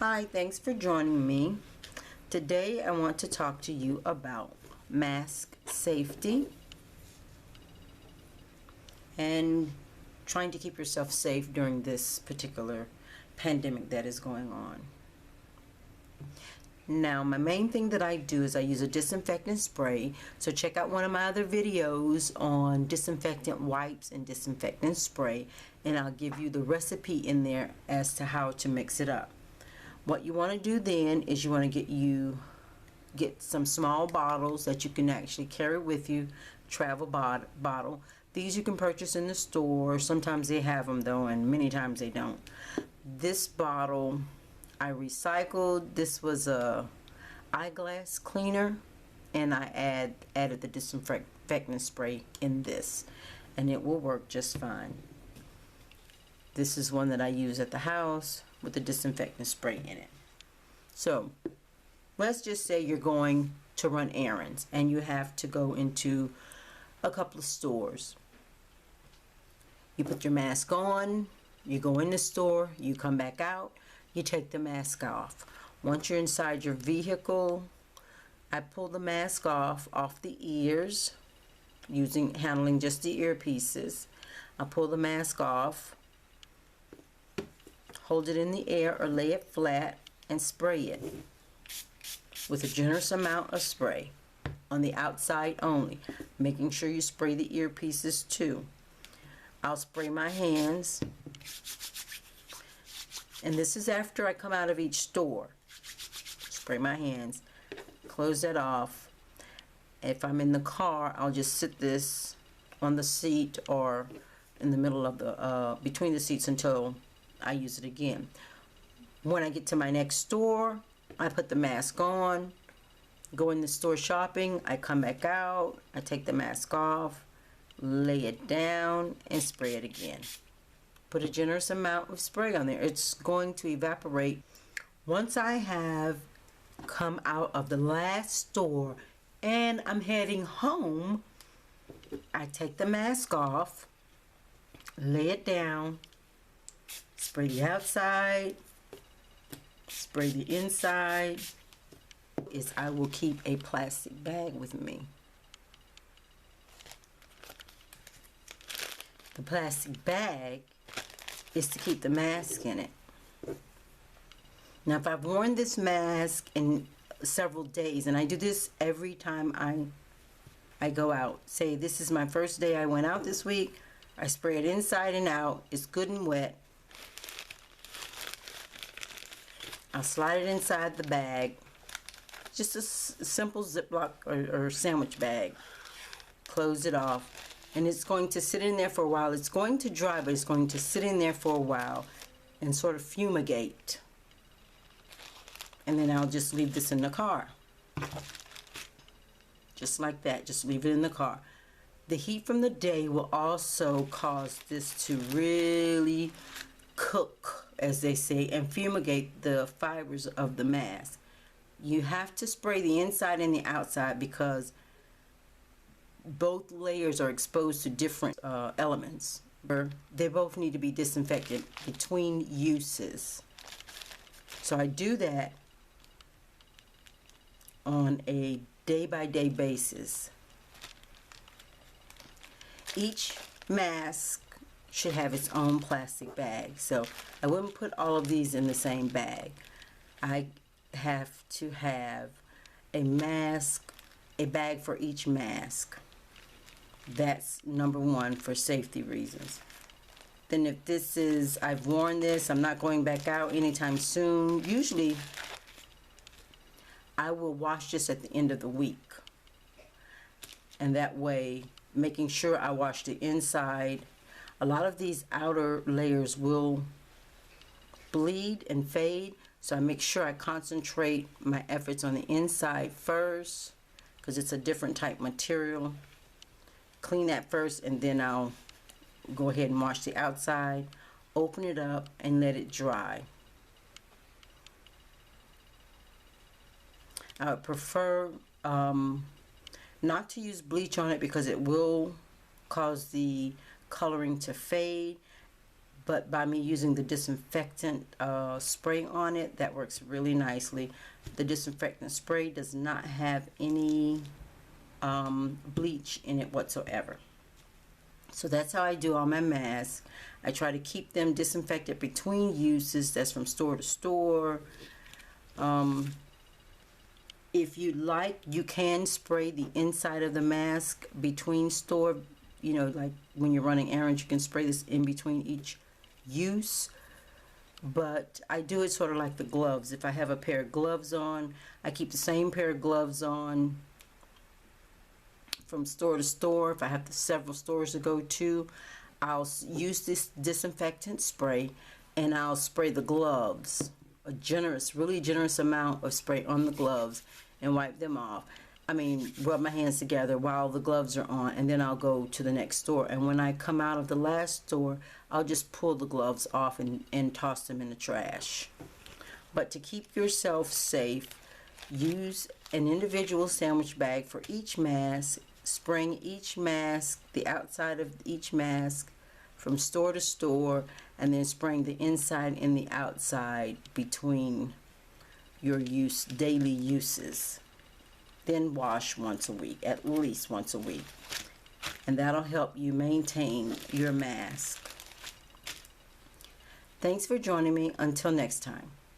Hi, thanks for joining me. Today I want to talk to you about mask safety and trying to keep yourself safe during this particular pandemic that is going on. Now, my main thing that I do is I use a disinfectant spray. So check out one of my other videos on disinfectant wipes and disinfectant spray, and I'll give you the recipe in there as to how to mix it up. What you want to do then is you want to get some small bottles that you can actually carry with you, travel bottle. These you can purchase in the store. Sometimes they have them though, and many times they don't. This bottle I recycled. This was a eyeglass cleaner, and I added the disinfectant spray in this, and it will work just fine. This is one that I use at the house with the disinfectant spray in it. So let's just say you're going to run errands and you have to go into a couple of stores. You put your mask on, you go in the store, you come back out, you take the mask off. Once you're inside your vehicle, I pull the mask off the ears, handling just the earpieces. I pull the mask off, hold it in the air or lay it flat and spray it with a generous amount of spray on the outside only, making sure you spray the earpieces too. I'll spray my hands, and this is after I come out of each store. Spray my hands, close that off. If I'm in the car, I'll just sit this on the seat or in the middle of the between the seats until I use it again. When I get to my next store, I put the mask on, go in the store shopping, I come back out, I take the mask off, lay it down, and spray it again. Put a generous amount of spray on there. It's going to evaporate. Once I have come out of the last store and I'm heading home, I take the mask off, lay it down, spray the outside, spray the inside. I will keep a plastic bag with me. The plastic bag is to keep the mask in it. Now, if I've worn this mask in several days, and I do this every time I go out, say this is my first day I went out this week, I spray it inside and out, it's good and wet. I'll slide it inside the bag, just a simple Ziploc or sandwich bag. Close it off, and it's going to sit in there for a while. It's going to dry, but it's going to sit in there for a while and sort of fumigate. And then I'll just leave this in the car. Just like that, just leave it in the car. The heat from the day will also cause this to really cook, as they say, and fumigate the fibers of the mask. You have to spray the inside and the outside because both layers are exposed to different elements. They both need to be disinfected between uses. So I do that on a day-by-day basis. Each mask should have its own plastic bag, so I wouldn't put all of these in the same bag. I have to have a bag for each mask. That's number one for safety reasons. Then if this is, I've worn this, I'm not going back out anytime soon, usually I will wash this at the end of the week, and that way making sure I wash the inside. A lot of these outer layers will bleed and fade, so I make sure I concentrate my efforts on the inside first because it's a different type material. Clean that first, and then I'll go ahead and wash the outside, open it up, and let it dry. I would prefer not to use bleach on it because it will cause the coloring to fade, but by me using the disinfectant spray on it, that works really nicely. The disinfectant spray does not have any bleach in it whatsoever. So that's how I do all my masks. I try to keep them disinfected between uses. That's from store to store. If you like, you can spray the inside of the mask between store. You know, like when you're running errands, you can spray this in between each use. But I do it sort of like the gloves. If I have a pair of gloves on, I keep the same pair of gloves on from store to store. If I have several stores to go to, I'll use this disinfectant spray and I'll spray the gloves, a generous, really generous amount of spray on the gloves, and wipe them off. I mean, rub my hands together while the gloves are on, and then I'll go to the next store. And when I come out of the last store, I'll just pull the gloves off and toss them in the trash. But to keep yourself safe, use an individual sandwich bag for each mask, spraying each mask, the outside of each mask from store to store, and then spraying the inside and the outside between your daily uses. Then wash once a week, at least once a week. And that'll help you maintain your mask. Thanks for joining me. Until next time.